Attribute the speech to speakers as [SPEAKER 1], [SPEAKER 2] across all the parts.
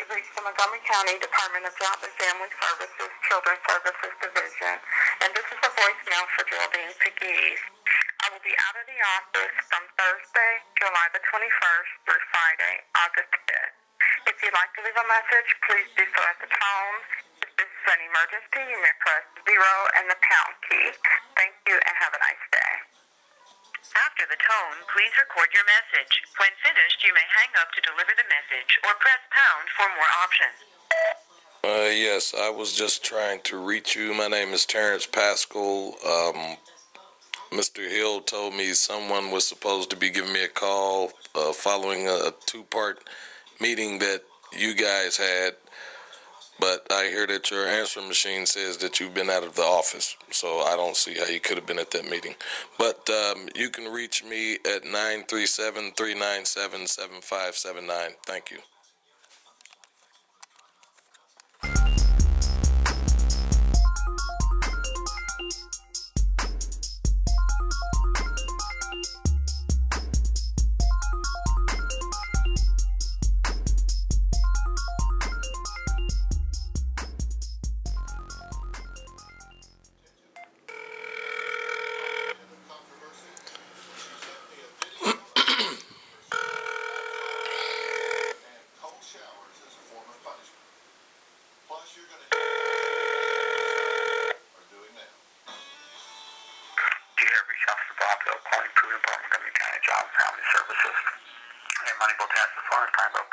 [SPEAKER 1] You've reached the Montgomery County Department of Job and Family Services, Children's Services Division, and this is a voicemail for Geraldine Pegues. I will be out of the office from Thursday, July the 21st through Friday, August 5th. If you'd like to leave a message, please do so at the tone. If this is an emergency, you may press 0 and the pound key. Thank you and have a nice day. After the tone, please record your message. When finished, you may hang up to deliver the message or press pound for more options.
[SPEAKER 2] Yes, I was just trying to reach you. My name is Terrence Pascal. Mr. Hill told me someone was supposed to be giving me a call following a two-part meeting that you guys had, but I hear that your answering machine says that you've been out of the office, so I don't see how you could have been at that meeting. But you can reach me at 937-397-7579. Thank you.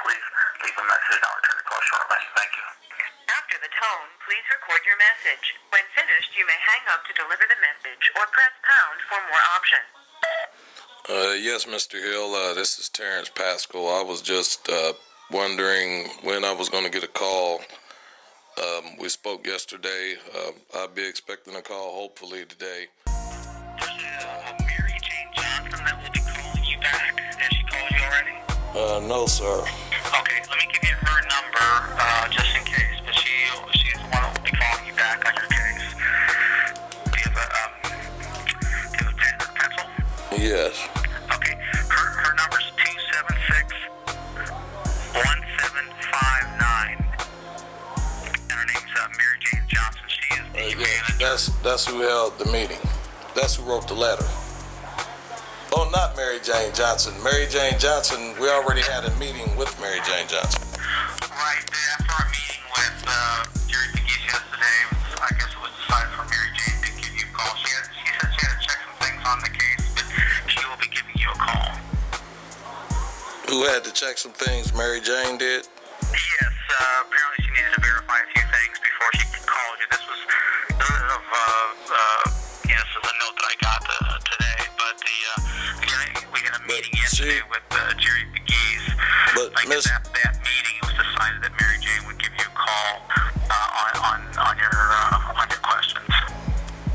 [SPEAKER 1] Please leave a message and I'll return the call shortly. Thank you. After the tone, please record your message. When finished, you may hang up to deliver the message or press pound for more options.
[SPEAKER 2] Yes, Mr. Hill, this is Terrence Pascal. I was just wondering when I was going to get a call. We spoke yesterday. I'll be expecting a call hopefully today.
[SPEAKER 1] There's a Mary Jane Johnson that will be calling you back. Has she called you already?
[SPEAKER 2] No, sir.
[SPEAKER 1] Okay, let me give you her number just in case, but she's the one that will be calling you back on your case. Do you have a pen or pencil?
[SPEAKER 2] Yes.
[SPEAKER 1] Okay, her number's 276-1759, and her name's Mary Jane Johnson. She is the manager.
[SPEAKER 2] That's who held the meeting. That's who wrote the letter. Oh, not Mary Jane Johnson. Mary Jane Johnson, we already had a meeting with Mary Jane Johnson.
[SPEAKER 1] Right, after our meeting with Jerry Pegues yesterday, I guess it was decided for Mary Jane to give you a call. She said she had to check some things on the case, but she will be giving you a call.
[SPEAKER 2] Who had to check some things? Mary Jane did?
[SPEAKER 1] Yes, apparently she needed to verify a few things before she could call you. This was this is a note that I got today, but we had a meeting yesterday with Jerry Pegues.
[SPEAKER 2] But
[SPEAKER 1] that meeting, it was decided that Mary Jane would give you a call on your questions.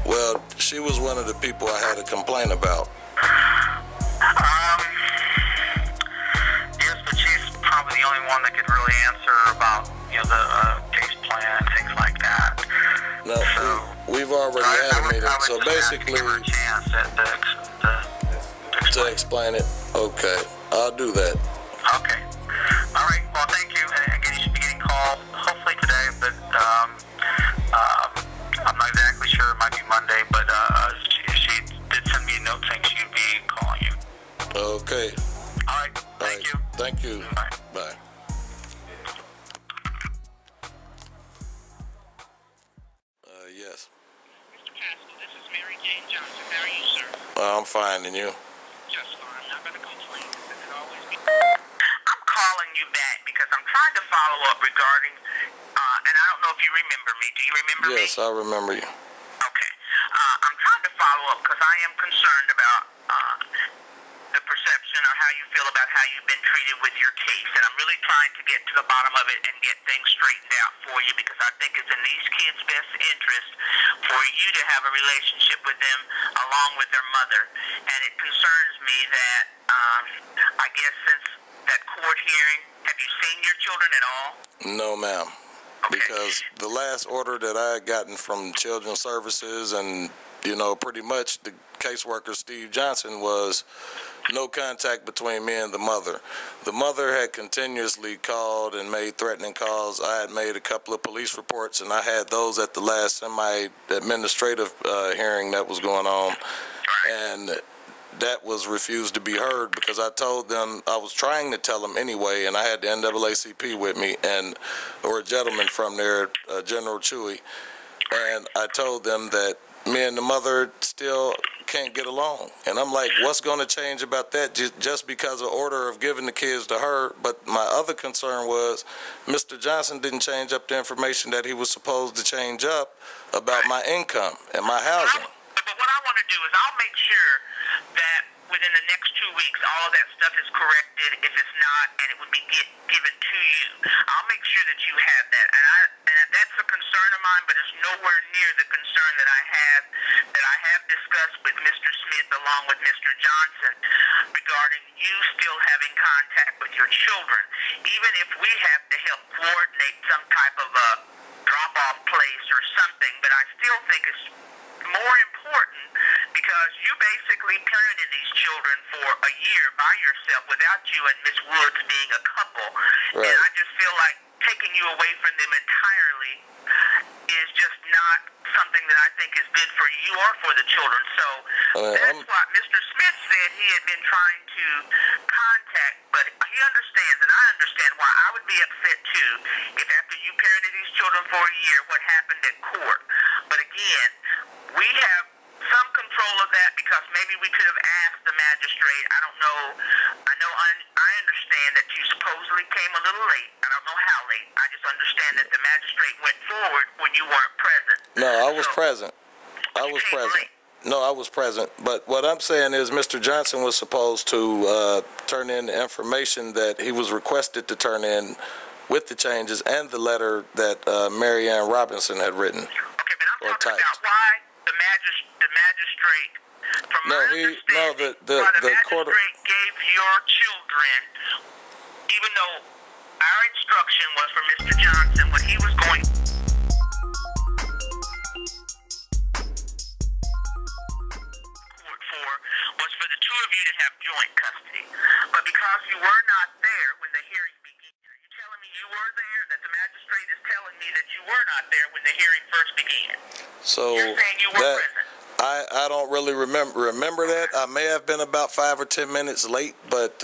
[SPEAKER 2] Well, she was one of the people I had a complaint about.
[SPEAKER 1] Yes, but she's probably the only one that could really answer about the case plan and things like that.
[SPEAKER 2] No, so, we've already had a meeting, so basically
[SPEAKER 1] give her a chance
[SPEAKER 2] to explain it. Okay, I'll do that.
[SPEAKER 1] Okay. All right. Well, thank you. And again, you should be getting calls hopefully today, but I'm not exactly sure. It might be Monday, but she did send me a note saying she would be calling you.
[SPEAKER 2] Okay.
[SPEAKER 1] All right. Thank you.
[SPEAKER 2] Thank you.
[SPEAKER 1] Bye.
[SPEAKER 2] Bye. Yes.
[SPEAKER 1] Mr. Pascal, this is Mary Jane Johnson. How are you, sir?
[SPEAKER 2] I'm fine, and you?
[SPEAKER 1] Just fine. I'm not going to complain. This could always be. I'm calling you back because I'm trying to follow up regarding, and I don't know if you remember me. Do you remember me?
[SPEAKER 2] Yes, I remember you.
[SPEAKER 1] Okay. I'm trying to follow up because I am concerned about the perception or how you feel about how you've been treated with your case. And I'm really trying to get to the bottom of it and get things straightened out for you because I think it's in these kids' best interest for you to have a relationship with them along with their mother. And it concerns me that, I guess since that court hearing, have you seen your children at all?
[SPEAKER 2] No, ma'am.
[SPEAKER 1] Okay.
[SPEAKER 2] Because the last order that I had gotten from Children's Services and, pretty much the caseworker, Steve Johnson, was no contact between me and the mother. The mother had continuously called and made threatening calls. I had made a couple of police reports, and I had those at the last semi-administrative hearing that was going on, and that was refused to be heard because I told them, I was trying to tell them anyway, and I had the NAACP with me, or a gentleman from there, General Chewy, and I told them that me and the mother still can't get along. And I'm like, what's going to change about that just because of order of giving the kids to her? But my other concern was Mr. Johnson didn't change up the information that he was supposed to change up about my income and my housing.
[SPEAKER 1] But what I want to do is I'll make sure that within the next 2 weeks all of that stuff is corrected. If it's not, and it would be given to you, I'll make sure that you have that. And that's a concern of mine, but it's nowhere near the concern that I have discussed with Mr. Smith along with Mr. Johnson regarding you still having contact with your children. Even if we have to help coordinate some type of a drop-off place or something, but I still think it's more important because you basically parented these children for a year by yourself without you and Miss Woods being a couple.
[SPEAKER 2] Right. And
[SPEAKER 1] I just feel like taking you away from them entirely is just not something that I think is good for you or for the children. So that's what Mr. Smith said he had been trying to contact, but he understands, and I understand why I would be upset too if after you parented these children for a year, what happened at court. But again, we have some control of that because maybe we could have asked the magistrate. I don't know. I understand that you supposedly came a little late. I don't know how late. I just understand that the magistrate went forward when you weren't present.
[SPEAKER 2] No, I was present. I was present. No, I was present. But what I'm saying is Mr. Johnson was supposed to turn in the information that he was requested to turn in with the changes and the letter that Mary Ann Robinson had written.
[SPEAKER 1] Okay, but I'm talking about why the magistrate, from my understanding, the magistrate gave your children, even though our instruction was for Mr. Johnson, what he was going was for the two of you to have joint custody. But because you were not there when the hearing began, are you telling me you were there? That the magistrate is telling me that you were not there when the hearing first began?
[SPEAKER 2] So
[SPEAKER 1] you're saying you were present?
[SPEAKER 2] I don't really remember that. I may have been about 5 or 10 minutes late, but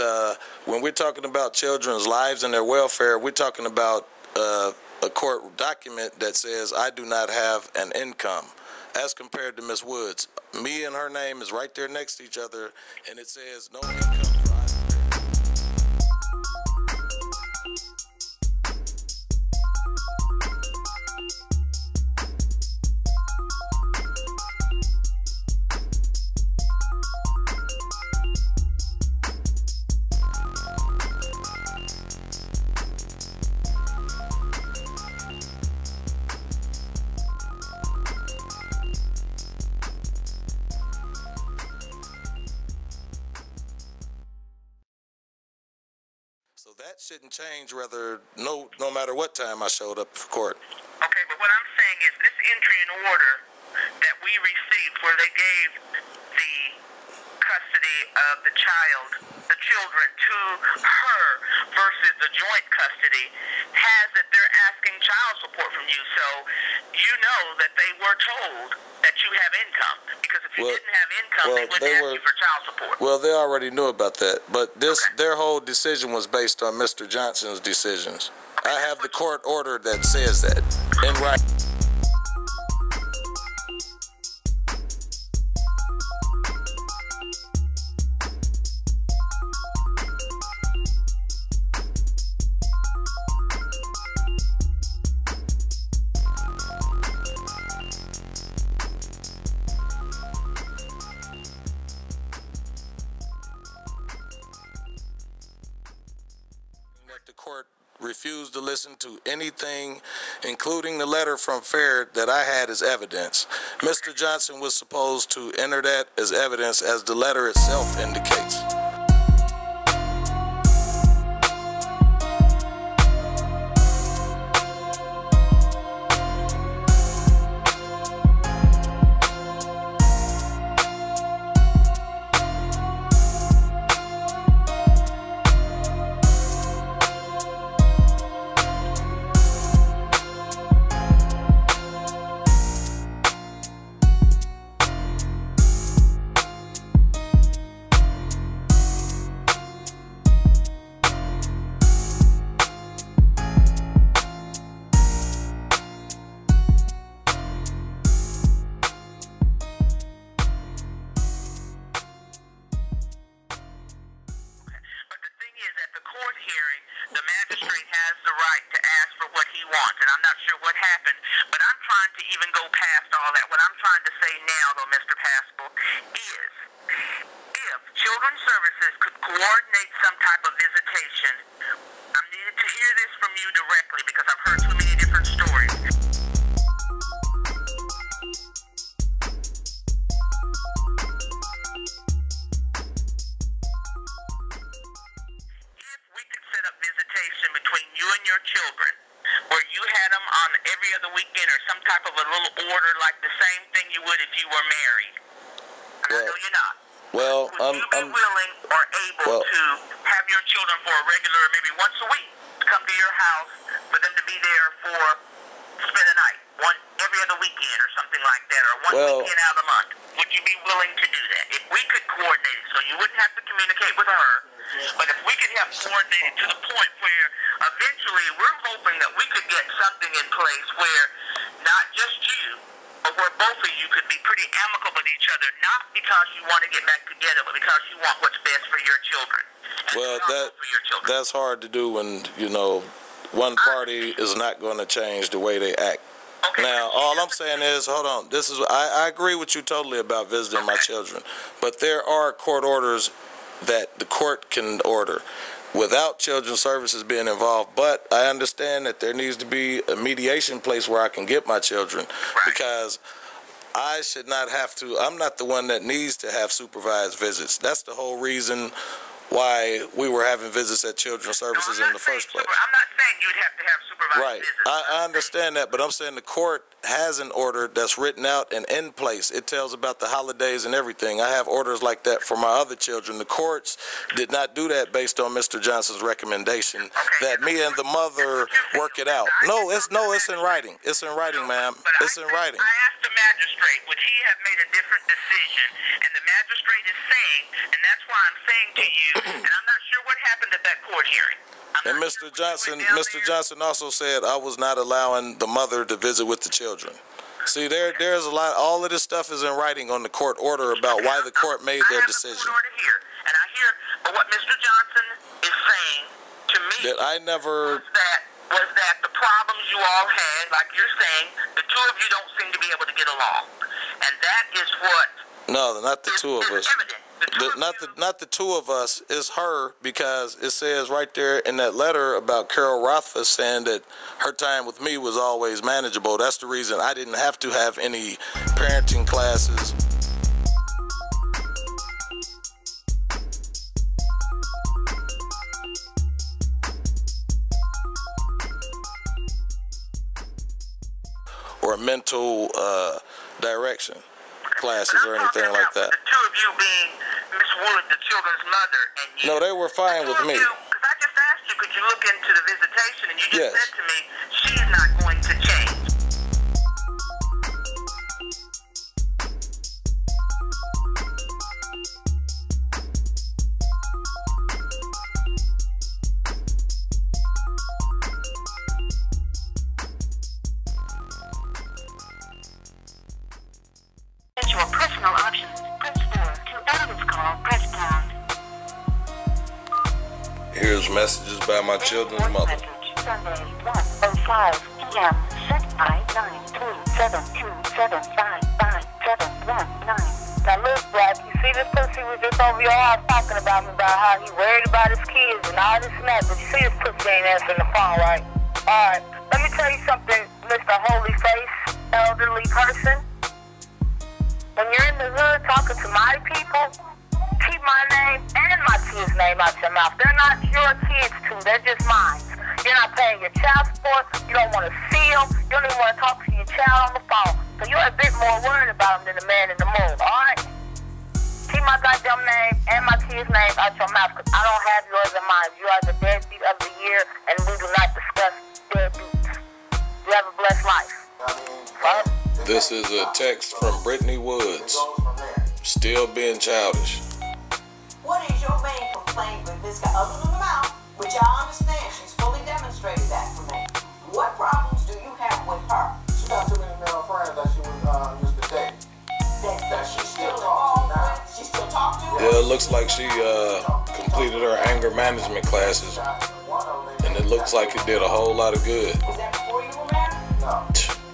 [SPEAKER 2] when we're talking about children's lives and their welfare, we're talking about a court document that says I do not have an income. As compared to Miss Woods, me and her name is right there next to each other, and it says no income for either. So that shouldn't change whether no matter what time I showed up for court.
[SPEAKER 1] Okay, but what I'm saying is this entry in order that we received where they gave the custody of the children to her versus the joint custody has that they're asking child support from you. So you know that they were told that you have income, because if you didn't have income, they wouldn't ask you for child support.
[SPEAKER 2] Well, they already knew about that, but their whole decision was based on Mr. Johnson's decisions. Okay, I have the court order that says that in writing. The court refused to listen to anything, including the letter from Fair that I had as evidence. Mr. Johnson was supposed to enter that as evidence, as the letter itself indicates.
[SPEAKER 1] want, and I'm not sure what happened, but I'm trying to even go past all that. What I'm trying to say now, though, Mr. Paschal, is if Children's Services could coordinate some type of visitation, I needed to hear this from you directly because I've heard too many different stories. Between you and your children, where you had them on every other weekend or some type of a little order like the same thing you would if you were married. And I know you're not.
[SPEAKER 2] Well,
[SPEAKER 1] would you be willing or able to have your children for a regular, maybe once a week, to come to your house, for them to be there for spend the night, every other weekend or something like that, or one weekend out of the month? Would you be willing to do that? If we could coordinate it, so you wouldn't have to communicate with her, but if we could have coordinated to the point where eventually we're hoping that we could get something in place where not just you, but where both of you could be pretty amicable with each other, not because you want to get back together, but because you want what's best for your children.
[SPEAKER 2] Well, that's hard to do when, one party is not going to change the way they act.
[SPEAKER 1] Okay.
[SPEAKER 2] Now, all I'm saying is, hold on, I agree with you totally about visiting my children, but there are court orders that the court can order without Children's Services being involved. But I understand that there needs to be a mediation place where I can get my children, because I should not have to, I'm not the one that needs to have supervised visits. That's the whole reason why we were having visits at Children's Services in the first place.
[SPEAKER 1] I'm not saying you'd have to have supervised visits.
[SPEAKER 2] I understand that, but I'm saying the court has an order that's written out and in place. It tells about the holidays and everything. I have orders like that for my other children. The courts did not do that based on Mr. Johnson's recommendation that me and the mother work it out. No, it's in writing. It's in writing, ma'am. It's in writing.
[SPEAKER 1] I asked the magistrate, would he have made a different decision? And the magistrate is saying, and that's why I'm saying to you, and I'm not sure what happened at that court hearing.
[SPEAKER 2] And Mr. Johnson also said I was not allowing the mother to visit with the children. See, there's a lot. All of this stuff is in writing on the court order about why the court made their decision.
[SPEAKER 1] I have the court order here, and I hear what Mr. Johnson is saying to me.
[SPEAKER 2] That I never.
[SPEAKER 1] Was that the problems you all had, like you're saying, the two of you don't seem to be able to get along, and that is what.
[SPEAKER 2] No, not the two of us.
[SPEAKER 1] Evident.
[SPEAKER 2] Not the two of us. It's her, because it says right there in that letter about Carol Rothfuss saying that her time with me was always manageable. That's the reason I didn't have to have any parenting classes. Or mental direction classes or anything like that.
[SPEAKER 1] The two of you being Miss Wood, the children's mother, and you.
[SPEAKER 2] No, they were fine with me.
[SPEAKER 1] Because I just asked you, could you look into the visitation, and you just said to me, she's not going to change.
[SPEAKER 3] Your personal options. Press 4. To end this call, press pound.
[SPEAKER 2] Here's messages by my children's mother.
[SPEAKER 3] Sunday, 1:05 p.m. Set by 937275571. Now look, Black, you see this pussy was just over your house talking about me, about how he worried about his kids and all this and that, but you see this pussy ain't answering the phone, right? Alright, let me tell you something, Mr. Holy Face, elderly person. When you're in the hood talking to my people, keep my name and my kids' name out your mouth. They're not your kids, too. They're just mine. You're not paying your child support. You don't want to see them. You don't even want to talk to your child on the phone. So you're a bit more worried about them than the man in the moon, all right? Keep my goddamn name and my kids' name out your mouth, because I don't have yours in mind. You are the deadbeat of the year, and we do not discuss deadbeats. You have a blessed life. Right?
[SPEAKER 2] This is a text from Brittany Woods. Still being childish.
[SPEAKER 4] What is your main complaint with this guy, other than the mouth, which I understand, she's fully demonstrated that for me. What problems do you have with her?
[SPEAKER 5] She got too many male friends that she was used to date.
[SPEAKER 4] That she still talks to now? She still talks to?
[SPEAKER 2] Yeah, it looks like she completed her anger management classes, and it looks like it did a whole lot of good.
[SPEAKER 4] Was that before you
[SPEAKER 5] No.
[SPEAKER 1] So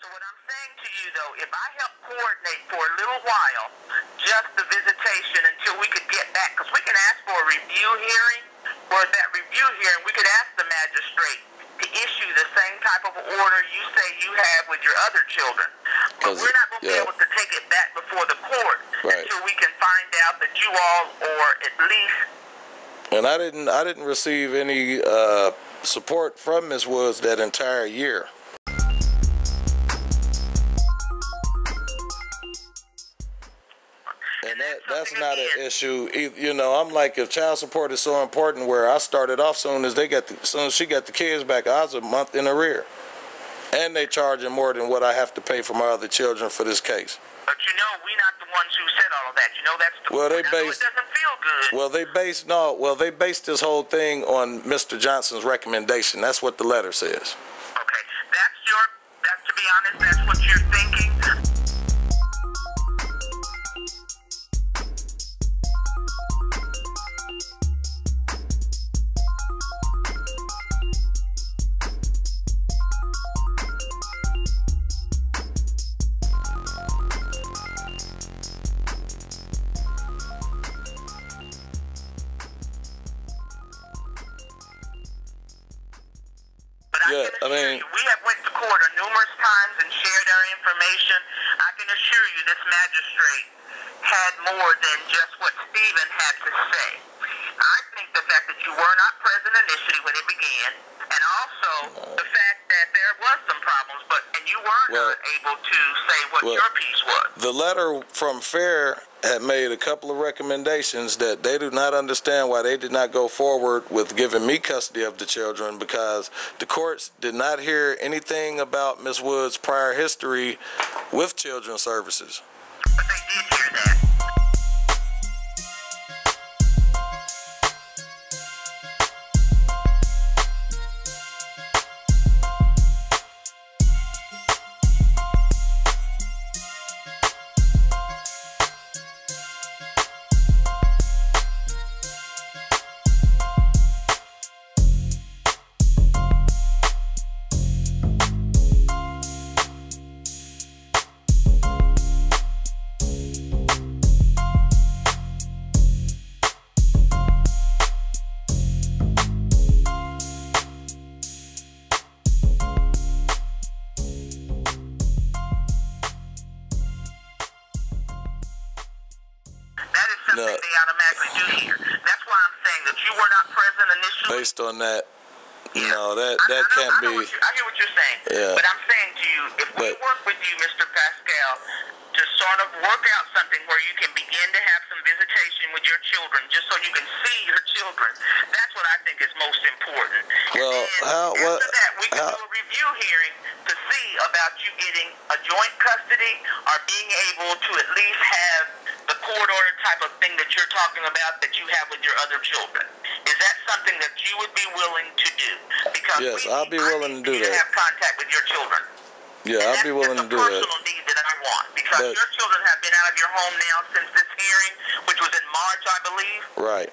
[SPEAKER 1] what I'm saying to you, though, if I help coordinate for a little while, just the visitation until we could get back, because we can ask for a review hearing, or at that review hearing, we could ask the magistrate to issue the same type of order you say you have with your other children. But we're not going to be able to take it back before the court until we can find out that you all, or at least...
[SPEAKER 2] And I didn't receive any support from Ms. Woods that entire year. And that's not an issue. You know, I'm like, if child support is so important, where I started off soon as she got the kids back, I was a month in arrear, and they charging more than what I have to pay for my other children for this case.
[SPEAKER 1] But you know, we're not the ones who said all of that. You know, that's the
[SPEAKER 2] well, they
[SPEAKER 1] it
[SPEAKER 2] based.
[SPEAKER 1] doesn't feel good.
[SPEAKER 2] Well, they based this whole thing on Mr. Johnson's recommendation. That's what the letter says.
[SPEAKER 1] Okay, that's to be honest, that's what you're thinking.
[SPEAKER 2] Yeah, I mean,
[SPEAKER 1] we have went to court numerous times and shared our information. I can assure you this magistrate had more than just what Stephen had to say. I think the fact that you were not present initially when it began, and also the fact that there was some problems, and you were not able to say what your piece was.
[SPEAKER 2] The letter from FAIR had made a couple of recommendations that they do not understand why they did not go forward with giving me custody of the children, because the courts did not hear anything about Ms. Woods' prior history with Children's Services.
[SPEAKER 1] But they did hear that. They automatically do here. That's why I'm saying that you were not present initially.
[SPEAKER 2] Based on that, no, that can't be.
[SPEAKER 1] I hear what you're saying.
[SPEAKER 2] Yeah.
[SPEAKER 1] But I'm saying to you, if we work with you, Mr. Pascal, to sort of work out something where you can begin to have some visitation with your children, just so you can see your children, that's what I think is most important.
[SPEAKER 2] Well,
[SPEAKER 1] after that, we can do a review hearing to see about you getting a joint custody or being able to at least have the court order type of thing that you're talking about that you have with your other children. Is that something that you would be willing to do? Because
[SPEAKER 2] yes, I'll be willing to do that.
[SPEAKER 1] Have contact with your children.
[SPEAKER 2] Yeah, I'll be willing to do that.
[SPEAKER 1] That's a personal need that I want, because your children have been out of your home now since this hearing, which was in March, I believe.
[SPEAKER 2] Right.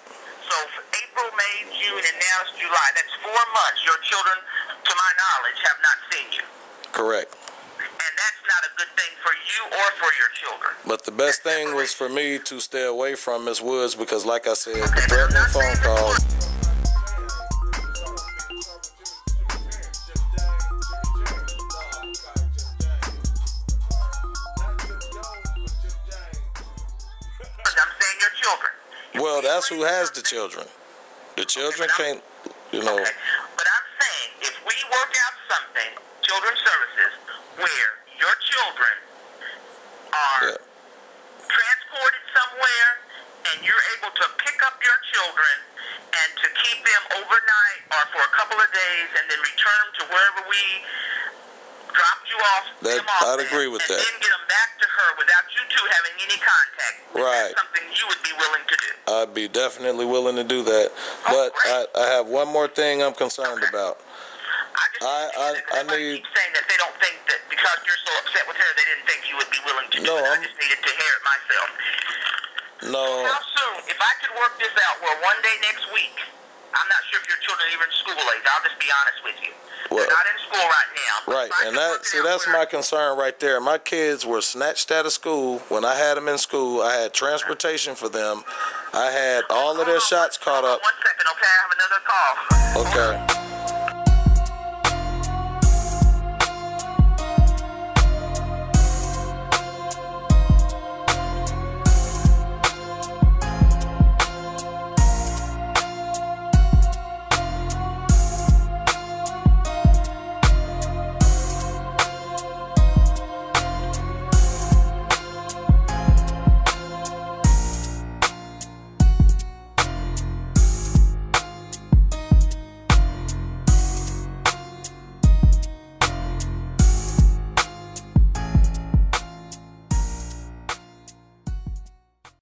[SPEAKER 1] So April, May, June, and now it's July. That's 4 months. Your children, to my knowledge, have not seen you.
[SPEAKER 2] Correct.
[SPEAKER 1] And that's not a good thing for you or for your children.
[SPEAKER 2] But the best thing was for me to stay away from Ms. Woods, because, like I said, the threatening phone calls.
[SPEAKER 1] I'm saying your children.
[SPEAKER 2] Well, that's who has the children. The children can't, you know.
[SPEAKER 1] Okay. But I'm saying, if we work out something, Children's Services, where your children are transported somewhere and you're able to pick up your children and to keep them overnight or for a couple of days and then return them to wherever we dropped you off,
[SPEAKER 2] I'd agree with that.
[SPEAKER 1] And then get them back to her without you two having any contact.
[SPEAKER 2] Right.
[SPEAKER 1] That's something you would be willing to do.
[SPEAKER 2] I'd be definitely willing to do that. But I have one more thing I'm concerned about.
[SPEAKER 1] I need.
[SPEAKER 2] Keep
[SPEAKER 1] saying that they don't think that because you're so upset with her, they
[SPEAKER 2] No,
[SPEAKER 6] I just needed to hear it myself.
[SPEAKER 2] No.
[SPEAKER 6] How soon, if I could work this out, where one day next week, I'm not sure if your children are even school age. I'll just be honest with you.
[SPEAKER 2] Well,
[SPEAKER 6] they're not in school right now.
[SPEAKER 2] Right, and that's my concern right there. My kids were snatched out of school. When I had them in school, I had transportation for them. I had all of their shots caught up.
[SPEAKER 6] 1 second, okay? I have another call.
[SPEAKER 2] Okay.